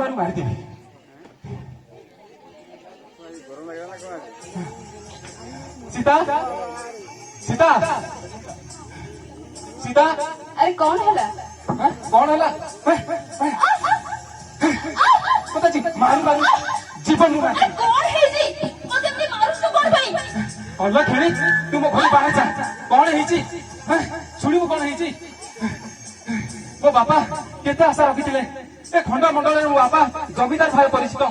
मारू मारिदेवी। सीता सीता सीता अरे कौन है कौन है पता जी मारू मारू जीवन नु मारू कौन है जी मते एमती मारुस तो कौन भाई अल्लाह खेली तू मो घर बाहर जा कौन है जी सुनिबो कौन है जी मो बापा केते आशा रखिथिले ए खंडा मंडल मो बापा जमीदार भाई परिचित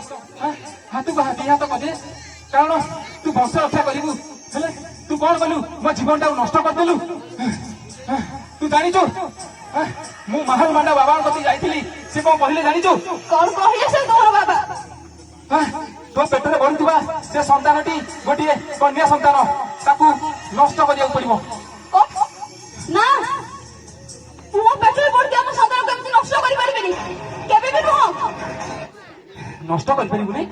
हाथ को हाथी हाथ कदे कारण तू वंश रक्षा करू हेले तू कौन कलु मो जीवन टाक नष्ट करदेलु तू जानिचु मु महाल मांडा बाबा कति जाइथिली से कौन कहले जानिचु कौन कहले से तोर बाबा तो पेटरे बढ़ुवा से संतानटी गोटे कन्या संतान ताकू नष्ट करिया पड़िबो ना मो पेटरे बढ़ के हम संतान केमति नष्ट करि परिबेनी केबे भी नुह नष्ट करि परिबुनी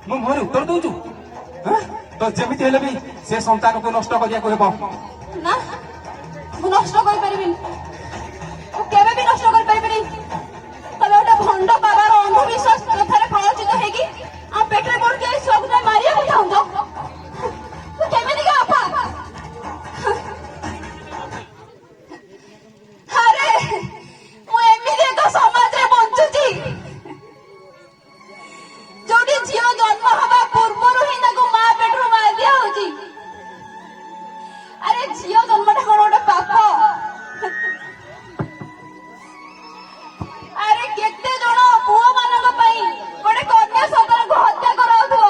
मु मोर उत्तर दउचु तो जेमिति हेले भी से संतान को नष्ट करिया को हेबो ना मु नष्ट करि परिबिनी मु केबे भी नष्ट करि परिबिनी तबे ओटा भंड बाबार अंधविश्वास कथारे फलचित हेगी आ पेटरे बढ़ के सब ने मारिया को चाहंदो तू केमिति का आपा अरे मु एमिति एक समाज रे बंचुची जोडी झियो जन्म हवा पूर्वरु ही ताको मां पेटरू मार दिया होची अरे झियो जन्मटा कोन ओटा पाप अरे केते जण पुओ मानक पई गोटे कन्या संतान को हत्या कराउथो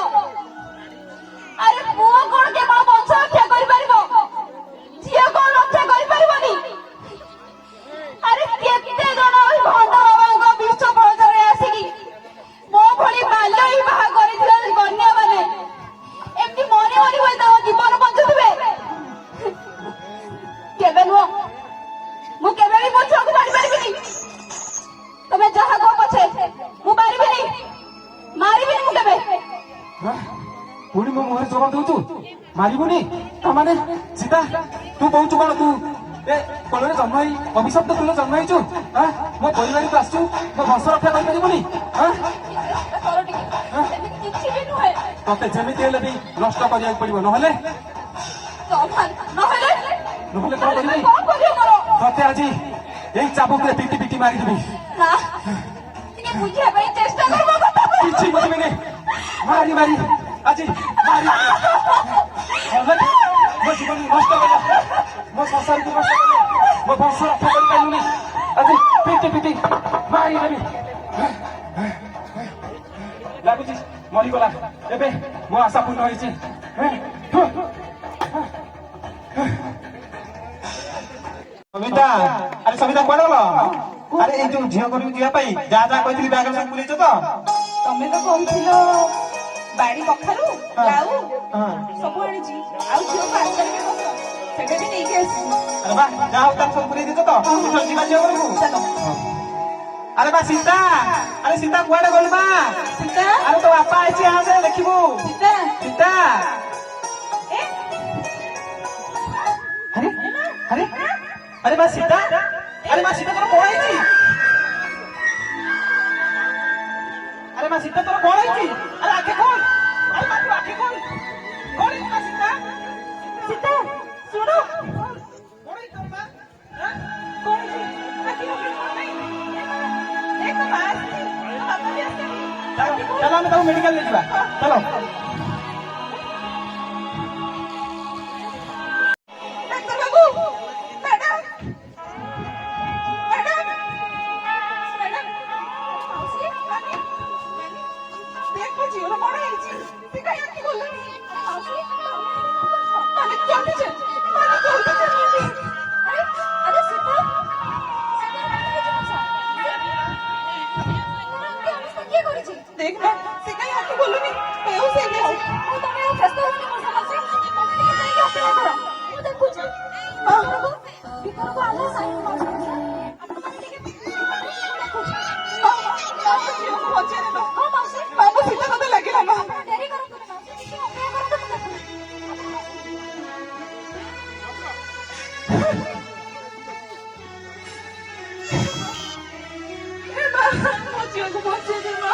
अरे पुओ कोन केवल वंश रक्षा करि परिबो झियो कोन रक्षा करि परिबोनी अरे केते जण ओइ भंड बाबांको विश्व प्रचार आसिकी मो भली बाल्य विवाह करिथिला कन्या माने एमती मरी मरी होई तो जीवन बंचुथिबे केबे नो मु केबे भी मो छुआ को मारि परिबिनी तमे जहा को पछे मु मारिबिनी मारिबिनी मु केबे पुणी मो मुहर जवाब दउचु मारिबुनी त माने सीता तू कहउचु कोन तू ए कोलरे जन्म हई अभिशप्त तुले जन्म हईचु मो परिवार को आसु मो वंश रक्षा करि परिबुनी करो टिके किछि भी नुहे तते जेमिति हेले भी नष्ट करिया पड़िबो नहले नहले नहले कोन करिबी कोन करियो करो तते आजी एई चाबुक रे पिटी पिटी मारि दिबी ना टिके बुझिया पई चेष्टा करबो कथा किछि बुझिबिनी मारी मारी आजी मारी अल्लाह मो जीवन नष्ट करिया मो संसार को नष्ट करिया मो वंश रक्षा करि पाइलुनी आजी पिटी पिटी मारी देबी लागुची मरी गला एबे मो आशा पूर्ण होइछि समिता अरे समिता कोड गलो अरे ए जो झियो करू जिया पई जा जा कहितली बैग सब पुलिस तो तमे तो कहिथिलो बाड़ी कखारू लाऊ सब आनी जी आ झियो पास करके बस सेटे भी नहीं केस अरे बा जा उतर सब पुलिस दे तो चल जीवा झियो करू चलो अरे बा सीता अरे सीता कोड गल बा सीता अरे तो आपा आइछि आ से देखिबू सीता सीता ए अरे अरे अरे बा सीता अरे बा सीता तोर कोन आइछि अरे बा सीता तोर कोन आइछि अरे आखे खोल अरे बा तू आखे खोल कोन है सीता सीता सुनो कोन है तोर बा कौन है आखिर कोन नहीं एक तो बात पापा भी आसे चलो हम तो मेडिकल ले जीवा चलो डॉक्टर बाबू मैडम मैडम मैडम मौसी माने देखो जी ओरा बड़ा है जी ते काहे की बोलनी मौसी माने जल्दी चल माने जल्दी चल अरे अरे सीता देख ना से काहे की बोलनी पेऊ से ले ओ तमे व्यस्त होने को समझ तमे नहीं जाके हाथ करो ମୁଁ ଦେଖୁଛି ଭିତରକୁ ଆଲୋ ସାଇନ୍ ମାରୁଛନ୍ତି ଆପଣ ମାନେ ଟିକେ ଦେଖୁଛି ଝିଅକୁ ପଚାରେ ନା ହଁ ମାଉସୀ ବାବୁ ସୀତା କଥା ଲାଗିଲା ନା ଡେରି କରନ୍ତୁ ନା ମାଉସୀ ଟିକେ ଅପେକ୍ଷା କରନ୍ତୁ ମୋ ଝିଅକୁ ପଚାରେ ନା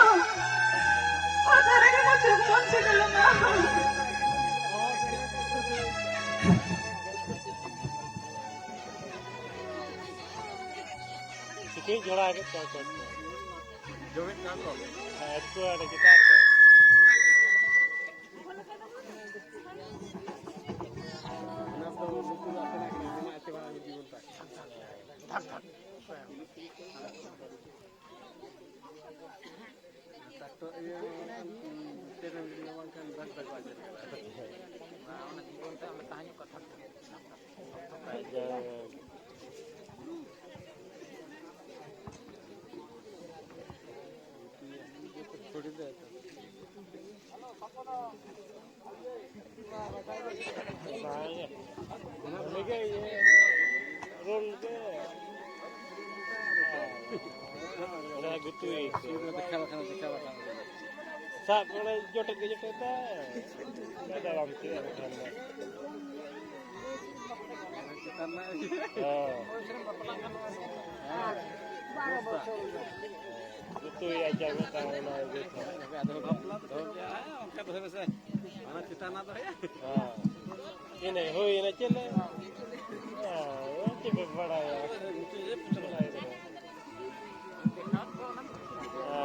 ଝଡ଼ା ଜମି କାମ ଏଠୁ ଆଡ଼େ କିତା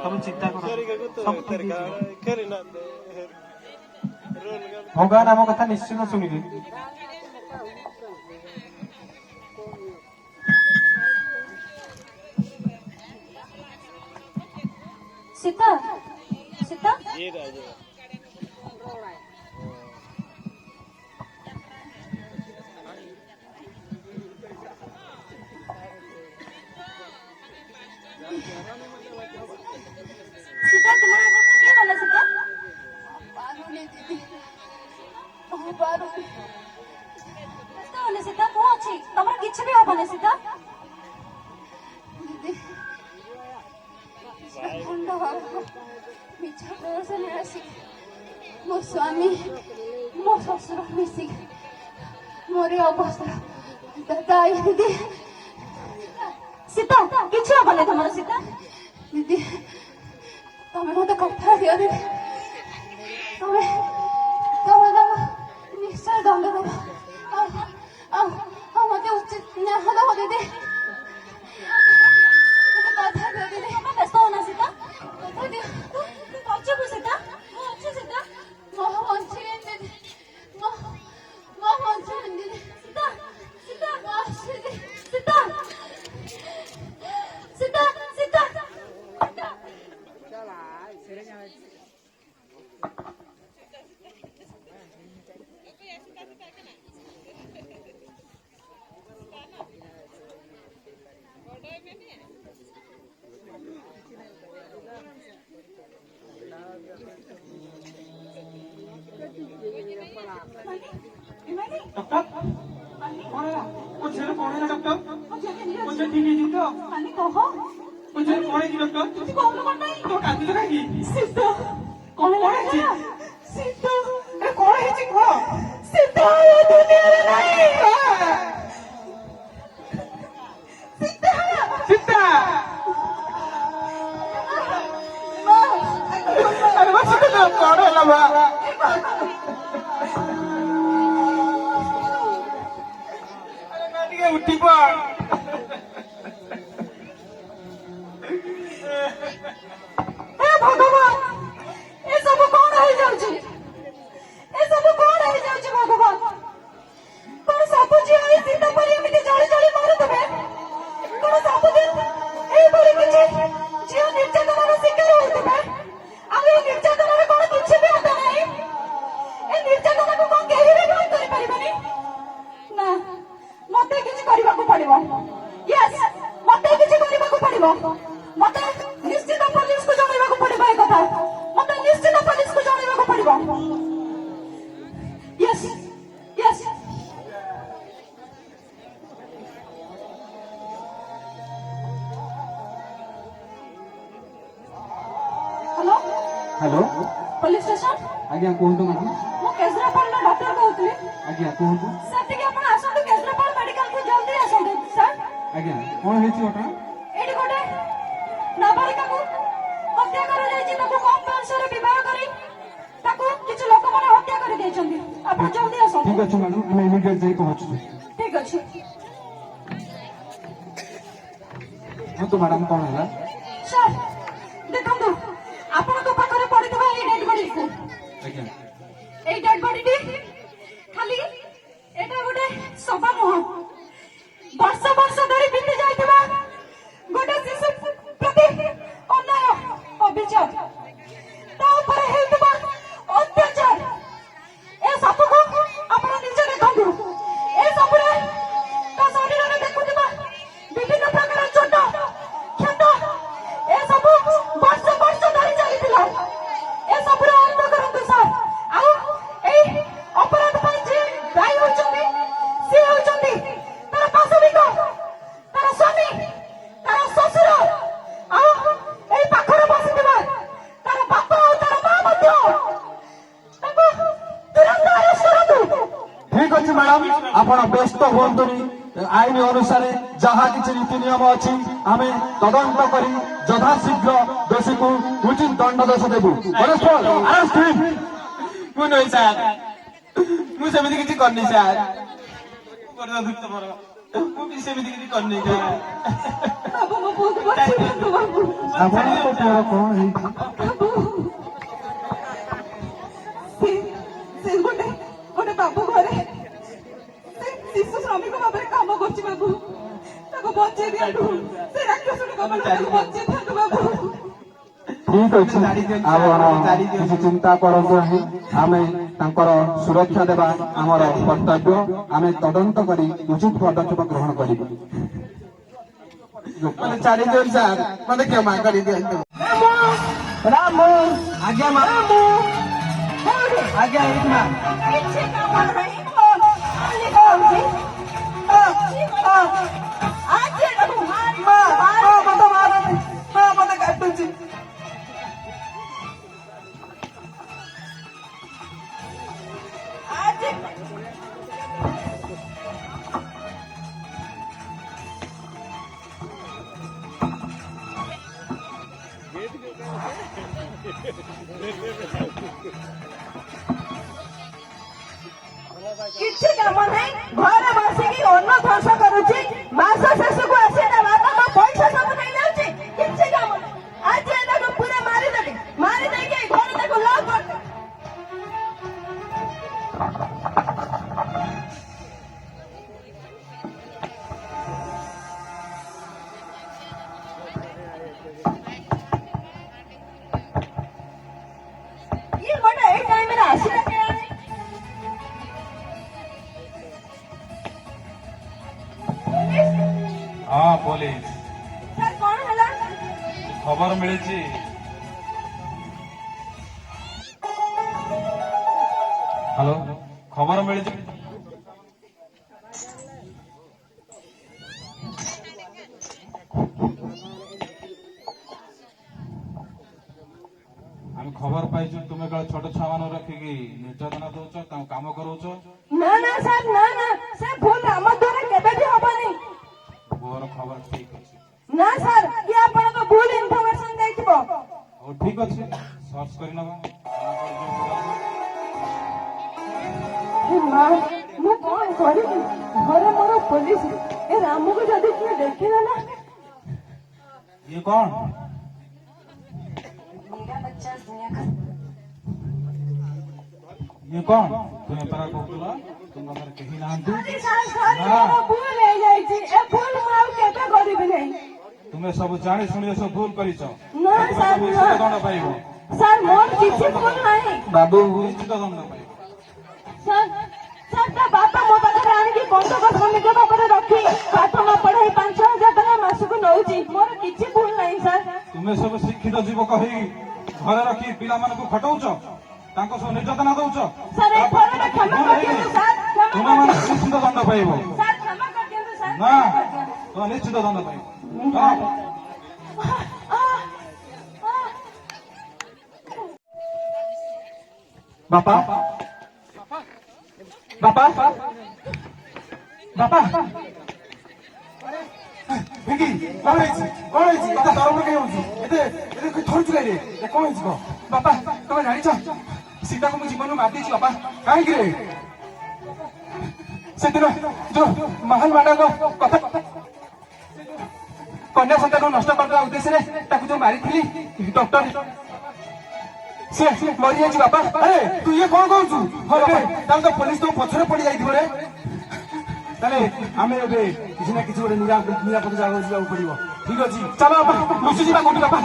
ତମେ ଚିନ୍ତା କର ଭଗବାନ ଆମ କଥା ନିଶ୍ଚିତ ଶୁଣିବେ। ସୀତା ସୀତା ସୀତା ତୁମର ଅବସ୍ଥା କିଏ ଗଲା ସୀତା? ସୀତା ମୁଁ ଅଛି, ତମର କିଛି ବି ହବନି ସୀତା। ମୋ ସ୍ୱାମୀ ମୋ ଶ୍ୱଶୁର ମିଶିକି ମୋର ଅବସ୍ଥା ଦିଦି ସୀତା କିଛି ହବନି ତମର ସୀତା। ଦିଦି ତମେ ମତେ କଥା ଦିଅ ଦିଦି, ତମେ ତମେ ତାକୁ ନିଶ୍ଚୟ ଦଣ୍ଡ ଦେବ ଆଉ ମତେ ଉଚିତ ନ୍ୟାୟ ଦେବ ଦିଦି। କଥା ଦିଅ ଦିଦି, ତମେ ବ୍ୟସ୍ତ ହଉନା ସୀତା, କଥା ଦିଅ। ତୁ ବଞ୍ଚିବୁ ସୀତା, ମୁଁ ଅଛି ସୀତା। ମୋ ବଞ୍ଚିବେନି ଦିଦି, ମୋ ବଞ୍ଚିବେନି ଦିଦି। ସୀତା ସୀତା ମୁଁ ଅଛି ଦିଦି। ସୀତା ସୀତା ସୀତା डॉक्टर कौन है वो झेल कौन है डॉक्टर वो झेल ठीक है जी तो ମାନେ କହ वो झेल कौन है जी डॉक्टर ତୁ କହୁନୁ କଣ ପାଇଁ? तो काटी लगा की ସୀତା କଣ कौन है जी ହେଲା? ସୀତା अरे कौन है जी को ସୀତା ଏ ଦୁନିଆରେ ନାହିଁ। सीता अरे बस तो कौन है लवा अरे मैं ଟିକେ उठी पड़ हे भगवान ଏ ସବୁ କଣ ହେଇଯାଉଛି? ଏ ସବୁ କଣ ହେଇଯାଉଛି ଭଗବାନ? କଣ ସବୁ ଝିଅ ଏଇ ସୀତା ପରି ଏମିତି ଜଳି ଜଳି ମରୁଥିବେ? କଣ ସବୁଦିନ ଏଇପରି କିଛି ଝିଅ ନିର୍ଯାତନାର ଶିକାର ହଉଥିବେ? ଆଉ ଏଇ ନିର୍ଯାତନାରେ କଣ କିଛି ବି ଅନ୍ତ ନାହିଁ? ଏ ନିର୍ଯାତନାକୁ କଣ କେହି ବି ବନ୍ଦ କରିପାରିବେନି? ନା, ମତେ କିଛି କରିବାକୁ ପଡିବ। ୟେସ୍, ମତେ କିଛି କରିବାକୁ ପଡିବ। ମତେ ନିଶ୍ଚିତ ପୋଲିସକୁ ଜଣାଇବାକୁ ପଡିବ ଏ କଥା। ମତେ ନିଶ୍ଚିତ ପୋଲିସକୁ ଜଣାଇବାକୁ ପଡିବ। Yes Yes hello hello police station, आज्ञा कहतु मैडम ମୁଁ କେନ୍ଦ୍ରାପଡ଼ାର ଡକ୍ଟର କହୁଥିଲି। आज्ञा कहतु ସେତିକି ଆପଣ ଆସନ୍ତୁ କେନ୍ଦ୍ରାପଡ଼ା ମେଡିକାଲକୁ ଜଲ୍ଦି ଆସନ୍ତୁ ସାର୍। आज्ञा कौन है घटना ଏଠି ଗୋଟେ ନାବାଳିକାକୁ ହତ୍ୟା କରାଯାଇଛି। ତାକୁ କମ୍ ବୟସରେ ବିବାହ କରି ତାକୁ କିଛି ଲୋକମାନେ ହତ୍ୟା କରିଦେଇଛନ୍ତି। ଆପଣ ଜଲ୍ଦି ଆସନ୍ତୁ। ठीक अच्छे मैडम आम इमिडिएट जाई पहुंचु ଠିକ ଅଛି। हाँ କୁହନ୍ତୁ ମ୍ୟାଡାମ କଣ ହେଲା? ସାର୍ ଦେଖନ୍ତୁ ଆପଣଙ୍କ ପାଖରେ ପଡିଥିବା ଏଇ ଡେଡ୍ ବଡିକୁ, ଆଜ୍ଞା ଏଇ ଡେଡ୍ ବଡିଟି ଖାଲି ଏଇଟା ଗୋଟେ ଶବ ନୁହଁ, ବର୍ଷ ବର୍ଷ ଧରି ବିତି ଯାଇଥିବା ଗୋଟେ ଶିଶୁ ପ୍ରତି ଅନ୍ୟାୟ ଅଭିଯୋଗ, ତା ଉପରେ ହେଉଥିବା ଅତ୍ୟାଚାର, ଏ ସବୁକୁ ଆପଣ ନିଜେ ଦେଖନ୍ତୁ। ଏ ସବୁରେ ତା ଶରୀରରେ ଦେଖୁଥିବା ବିଭିନ୍ନ ପ୍ରକାର ଚୋଟ କ୍ଷତ, ଏ ସବୁ ବର୍ଷ ବର୍ଷ ଧରି ଚାଲିଥିଲା। ଏ ସବୁର ଅନ୍ତ କରନ୍ତୁ ସାର୍। ଆଉ ଏଇ ଅପରାଧ ପାଇଁ ଯିଏ ଦାୟୀ ହେଉଛନ୍ତି ସିଏ ହେଉଛନ୍ତି ତାର ବାସବିକ, ତାର ସ୍ୱାମୀ, ତାର ଶ୍ୱଶୁର, ଆଉ ଏଇ ପାଖରେ ବସିଥିବା ତାର ବାପା ଆଉ ତାର ମା ମଧ୍ୟ। ତାଙ୍କୁ ତୁରନ୍ତ ଆରେଷ୍ଟ କରନ୍ତୁ। ଠିକ ଅଛି ମ୍ୟାଡାମ, ଆପଣ ବ୍ୟସ୍ତ ହୁଅନ୍ତୁନି। ଆଇନ ଅନୁସାରେ ଯାହା କିଛି ନୀତି ନିୟମ ଅଛି ଆମେ ତଦନ୍ତ କରି ଯଥାଶୀଘ୍ର ଦୋଷୀକୁ ଉଚିତ ଦଣ୍ଡାଦେଶ ଦେବୁ। ମୁଁ ନୁହେଁ ସାର୍, ମୁଁ ସେମିତି କିଛି କରିନି ସାର୍, ମୁଁ ବି ସେମିତି କିଛି କରିନି ସାର୍। ବାବୁ ମୋ ପୁଅକୁ ବଞ୍ଚେଇଦିଅନ୍ତୁ ବାବୁ। ଆପଣଙ୍କ ପୁଅର କଣ ହେଇଛି? ବାବୁ ସେ ଗୋଟେ ବାବୁ ଘରେ ସେ ଶିଶୁ ଶ୍ରମିକ ଭାବରେ କାମ କରୁଛି ବାବୁ। ତାକୁ ବଞ୍ଚେଇ ଦିଅନ୍ତୁ, ସେ ରାକ୍ଷସୁଣୀ କବଳରୁ ତାକୁ ବଞ୍ଚେଇ ଦିଅନ୍ତୁ ବାବୁ। ଠିକ ଅଛି, ଆପଣ କିଛି ଚିନ୍ତା କରନ୍ତୁ ନାହିଁ। ଆମେ ତାଙ୍କର ସୁରକ୍ଷା ଦେବା ଆମର କର୍ତ୍ତବ୍ୟ। ଆମେ ତଦନ୍ତ କରି ଉଚିତ ପଦକ୍ଷେପ ଗ୍ରହଣ କରିବୁ। ମତେ ଛାଡି ଦିଅନ୍ତୁ ସାର୍, ମତେ କ୍ଷମା କରିଦିଅନ୍ତୁ। ଆଜ୍ଞା ମା, ଆଜ୍ଞା ଏଇଠି ମା। କିଛି କାମ ନାହିଁ, ଖାଲି କହୁଛି ଆଜି ଏଟାକୁ ମତେ କାଟୁଛି। ଆଜି କିଛି କାମ ନାହିଁ, ଘରେ ବସିକି ଅନ୍ନ ଧ୍ୱଂସ କରୁଛି, ମାସ ଶେଷକୁ ଆସି ତା ବାପାଙ୍କ ପଇସା ସବୁ ନେଇଯାଉଛି। କିଛି କାମ ନାହିଁ, ଆଜି ଏଟାକୁ ପୁରା ମାରିଦେବି, ମାରି ଦେଇକି ଏଇ ଘରେ ତାକୁ ଲକ୍ କରିଦେବି। ଇଏ ଗୋଟେ ଏଇ ଟାଇମରେ ଆସିଲା କେଜାଣି? ହଁ ପୋଲିସ ସାର୍ କଣ ହେଲା? ଖବର ମିଳିଛି। ହ୍ୟାଲୋ, ଖବର ମିଳିଛି। ଆମେ ଖବର ପାଇଛୁ ତୁମେ କାଳେ ଛୋଟ ଛୁଆ ମାନଙ୍କୁ ରଖିକି ନିର୍ଯାତନା ଦଉଛ, ତାଙ୍କୁ କାମ କରଉଛ। ନା ନା ସାର୍, ନା ନା, ସେ ଭୁଲ ଆମ ଦ୍ୱାରା କେବେ ବି ହବନି। ପୁଅର ଖବର ଠିକ ଅଛି। ନା ସାର୍, ଇଏ ଆପଣଙ୍କ ଭୁଲ ଇନଫର୍ମେସନ ଦେଇଥିବ। ହଉ ଠିକ ଅଛି, ସର୍ଚ୍ଚ କରି ନେବା। ମା, ମୁଁ କଣ କରିବି? ଘରେ ମୋର ପୋଲିସ, ଏ ରାମକୁ ଯଦି କିଏ ଦେଖିଦେଲା। ଇଏ କଣ? ଇଏ କଣ? ତୁମେ ପରା କହୁଥିଲ ତୁମ ପାଖରେ କେହି ନାହାନ୍ତି। ମୋର ଭୁଲ ହେଇଯାଇଛି, ଏ ଭୁଲ ମୁଁ ଆଉ କେବେ କରିବି ନାହିଁ। ତୁମେ ସବୁ ଜାଣି ଶୁଣି ଏସବୁ ଭୁଲ କରିଛ। ନା ସାର୍, ନିଶ୍ଚିତ ଦଣ୍ଡ ପାଇବ। ସାର୍ ମୋର କିଛି ଭୁଲ ନାହିଁ। ବାବୁ ନିଶ୍ଚିତ ଦଣ୍ଡ ପାଇବ। ସାର୍ ସାର୍, ତା ବାପା ମୋ ପାଖରେ ଆଣିକି ବନ୍ଧକ ଶ୍ରମିକ ଭାବରେ ରଖି ପାଠ ନ ପଢାଇ 5,000 ଟଙ୍କା ମାସକୁ ନଉଛି। ମୋର କିଛି ଭୁଲ ନାହିଁ ସାର୍। ତୁମେ ସବୁ ଶିକ୍ଷିତ ଯୁବକ ହେଇ ଘରେ ରଖି ପିଲାମାନଙ୍କୁ ଖଟଉଛ, ତାଙ୍କୁ ସବୁ ନିର୍ଯାତନା ଦଉଛ। ସାର୍ ଏ ଥରଟା କ୍ଷମା କରିଦିଅନ୍ତୁ ସାର୍, କ୍ଷମା ତୁମେ ମାନେ କରିଦିଅନ୍ତୁ। ନିଶ୍ଚିତ ଦଣ୍ଡ ପାଇବ। ସାର୍ କ୍ଷମା କରିଦିଅନ୍ତୁ ସାର୍, ନା, କ୍ଷମା କରିଦିଅନ୍ତୁ। ତୁମେ ନିଶ୍ଚିତ ଦଣ୍ଡ ପାଇବ। ବାପା, ବାପା, ବାପା, ଭିକି କଣ ହେଇଛି? କଣ ହେଇଛି? ଏତେ ତରବର କାହିଁ ହଉଛି? ଏତେ ଥରୁଛୁ କାହିଁରେ? କଣ ହେଇଛି କହ? ବାପା ତମେ ଜାଣିଛ ସୀତାକୁ ମୁଁ ଜୀବନରୁ ମାରିଦେଇଛି ବାପା। କାହିଁକି ରେ? ସେଦିନ ଯୋଉ ମହାନ ମାନଙ୍କ କଥା କନ୍ୟା ସନ୍ତାନ ନଷ୍ଟ କରିଦେବା ଉଦ୍ଦେଶ୍ୟରେ ତାକୁ ଯୋଉ ମାରିଥିଲି ଡକ୍ଟର ସେ ମରିଯାଇଛି ବାପା। ଆରେ ତୁ ଇଏ କଣ କହୁଛୁ? ତାହେଲେ ତ ପୋଲିସ ତୋ ପଛରେ ପଡି ଯାଇଥିବ ରେ। ତାହେଲେ ଆମେ ଏବେ କିଛି ନା କିଛି ଗୋଟେ ନିରାପଦ ଜାଗାକୁ ଯିବାକୁ ପଡିବ। ଠିକ ଅଛି, ଚାଲ ବାପା ଲୁଚି ଯିବା କୋଉଠି ବାପା।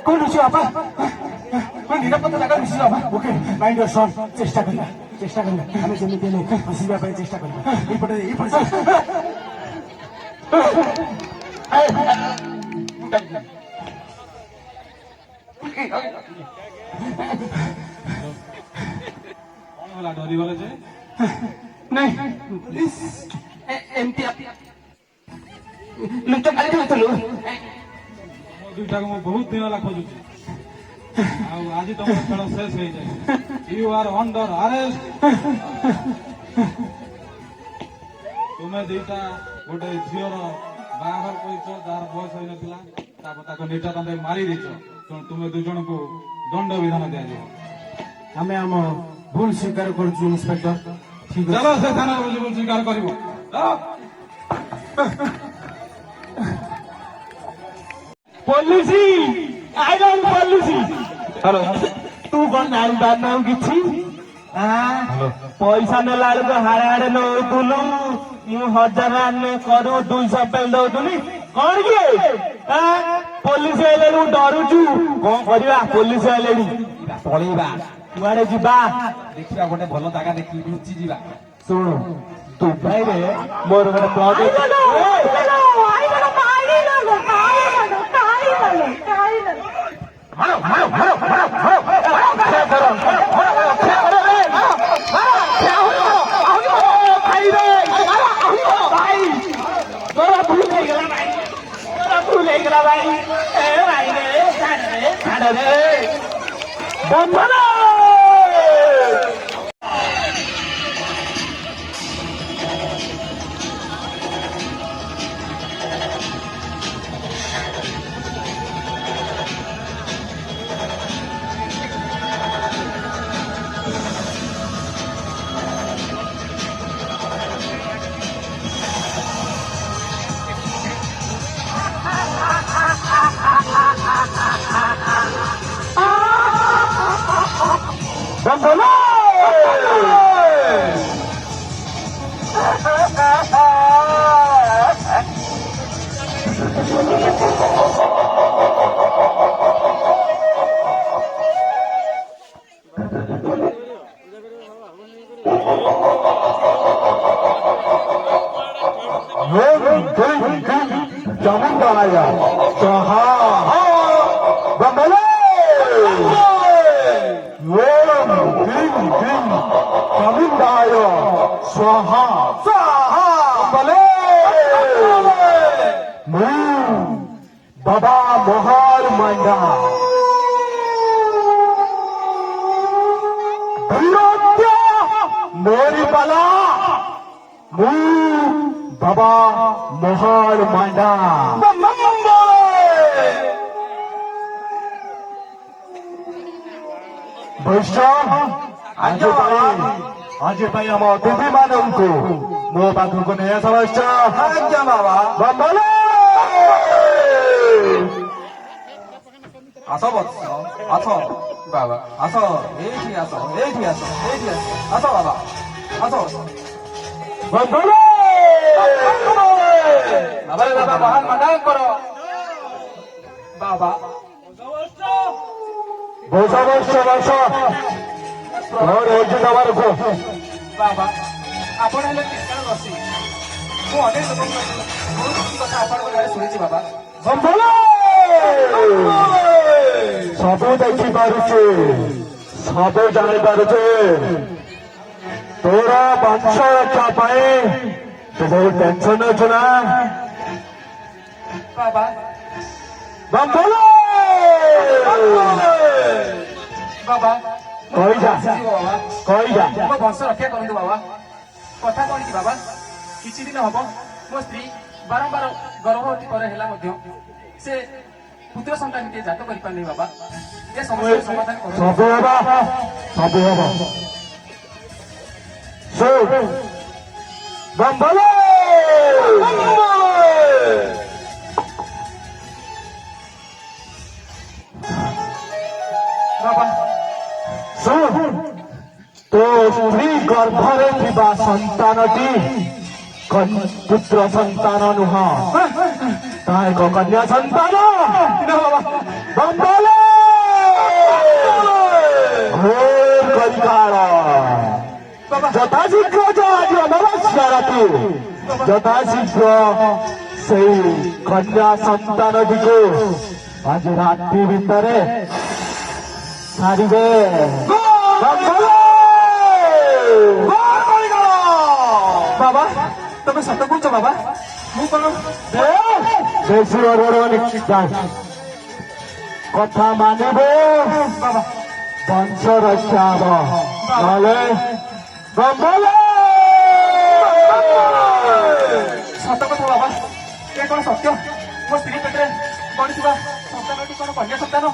କୋଉଠି ଅଛି ବାପା? ନିରାପଦ ଜାଗା ଲୁଚି ବାପା। Okay mind your shot. ଚେଷ୍ଟା କରିବା ଆମେ ଯେମିତି ହେଲେ ଆସିବା ପାଇଁ ଚେଷ୍ଟା କରିବା। ଏଇପଟେ କଣ ହେଲା ଡରିଗଲେ ଯେ? ନାଇଁ ଏମିତି ଲୁଚ କାଲି ଖେଳୁଥିଲୁ। ମୋ ଦୁଇଟାକୁ ମୁଁ ବହୁତ ଦିନ ହେଲା ଖୋଜୁଛି ଆଉ ଆଜି ତମ ଖେଳ ଶେଷ ହେଇଯାଏ। You are under arrest. ତୁମେ ଦିଟା ଗୋଟେ ଝିଅର ବାହାଘର କରିଛ ଯାହାର ବୟସ ହେଇନଥିଲା, ତାପରେ ତାକୁ ନିର୍ଯାତନା ଦେଇ ମାରି ଦେଇଛ। ତୁମେ ଦୁଇ ଜଣଙ୍କୁ ଦଣ୍ଡ ବିଧାନ ଦିଆଯିବ। ଆମେ ଆମ ଭୁଲ ସ୍ୱୀକାର କରୁଛୁ ଇନ୍ସପେକ୍ଟର। ଠିକ ଚାଲ ସେ ଥାନାରେ ଭୁଲ ସ୍ୱୀକାର କରିବ। Police iron police. ହ୍ୟାଲୋ, ତୁ କଣ ଜାଣିପାରୁନାవు କିଛି? ପଇସା ନେଲା ବେଳକୁ ହାଡେ ହାଡେ ନଉଥିଲୁ। ମୁଁ 1000 କରୁ 200 ପେନ୍ ଦଉଥିଲି। କଣ କି ପୋଲିସ ଆଇଲେଣି ଡରୁଛୁ? କଣ କରିବା? ପୋଲିସ ଆଇଲେଣି ପଳେଇବା। କୁଆଡେ ଯିବା? ଦେଖିବା ଗୋଟେ ଭଲ ଜାଗା ଦେଖି ଲୁଚି ଯିବା। ଶୁଣୁ, ଦୁବାଇରେ ମୋର ଗୋଟେ ପ୍ଲଟ जमींदार जमींदार स्वाहा बाबा मोहर मांडा मोरी बाला बाबा मोहर मांडा वैष्णव आज आम देवी मानक मो पाखक नहीं आस बाबा আস বৎস আস বাবা আস এইটি আস এইটি আস এইটি আস আস বাবা আস বাবা বাবা বাহান মানা করো বাবা বসা বসা বসা বাবা আপন হলে কৃষ্ণ রসি ମୁଁ ଅନେକ ଲୋକଙ୍କ ବହୁତ କିଛି କଥା ଆପଣଙ୍କ ଗାଁରେ ଶୁଣିଛି ବାବା। ସବୁ ଦେଖିପାରୁଛି ସବୁ ଜାଣିପାରୁଛି ତୋର ବଂଶ ରକ୍ଷା ପାଇଁ ତୁ ବହୁତ ଟେନସନ ଅଛୁ ନା ବାବା ବାବା କହିଯା କହିଯା ମୋ ବଂଶ ରକ୍ଷା କରନ୍ତୁ ବାବା। କଥା କଣ କି ବାବା, କିଛି ଦିନ ହବ ମୋ ସ୍ତ୍ରୀ ବାରମ୍ବାର ଗର୍ଭବତୀ ପରେ ହେଲା ମଧ୍ୟ ସେ ପୁତ୍ର ସନ୍ତାନଟିଏ ଜାତ କରିପାରୁନି ବାବା। ଏ ସମସ୍ୟାର ସମାଧାନ କରନ୍ତୁ। ସବୁ ହେବା ସବୁ ହବ ଶୁଣ ବମ୍ବଲେ ବାବା ଶୁଣ ତୋ ସ୍ତ୍ରୀ ଗର୍ଭରେ ଥିବା ସନ୍ତାନଟି ପୁତ୍ର ସନ୍ତାନ ନୁହଁ ତାହା ଏକ କନ୍ୟା ସନ୍ତାନ ବମ୍ବଲେ ଘୋର କରିକାଳ ଯଥାଶୀଘ୍ର ଆଜି ଅମାବାସ୍ୟା ରାତି ଯଥାଶୀଘ୍ର ସେଇ କନ୍ୟା ସନ୍ତାନଟିକୁ ଆଜି ରାତି ଭିତରେ ସାରିବେ ବାବା ତମେ ସତ କହୁଛ ବାବା ମୁଁ କଣ ବେଶୀ କଥା ମାନିବେ ବାବା ବଂଶ ରକ୍ଷା ହବ ନହେଲେ ବମ୍ବଲେ ସତ କଥା ବାବା ଏ କଣ ସତ୍ୟ ମୋ ସ୍ତ୍ରୀ ପେଟରେ ବଢିଥିବା ସନ୍ତାନଟି କଣ କନ୍ୟା ସନ୍ତାନ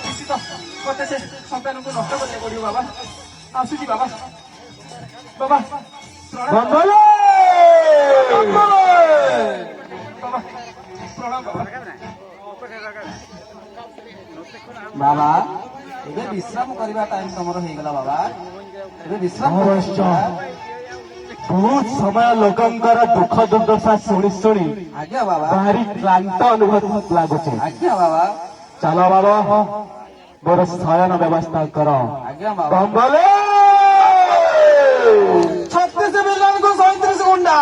ନିଶ୍ଚିତ ମତେ ସେ ସନ୍ତାନକୁ ନଷ୍ଟ କରିବାକୁ ପଡିବ ବାବା ଆସୁଛି ବାବା ବାବା ପ୍ରଣାମ ବମ୍ବଲେ ବାବା ପ୍ରଣାମ ବାବା ବାବା ଏବେ ବିଶ୍ରାମ କରିବା ଟାଇମ ତମର ହେଇଗଲା ବାବା ଏବେ ବିଶ୍ରାମ ଅବଶ୍ୟ ବହୁତ ସମୟ ଲୋକଙ୍କର ଦୁଃଖ ଦୁର୍ଦ୍ଦଶା ଶୁଣି ଶୁଣି ଆଜ୍ଞା ବାବା ଭାରି କ୍ଳାନ୍ତ ଅନୁଭବ ଲାଗୁଛି ଆଜ୍ଞା ବାବା ଚାଲ ବାବା ମୋର ଶୟନ ବ୍ୟବସ୍ଥା କର ଆଜ୍ଞା ବାବା ବମ୍ବଲେ 36 ବିଲନକୁ 37 ଗୁଣ୍ଡା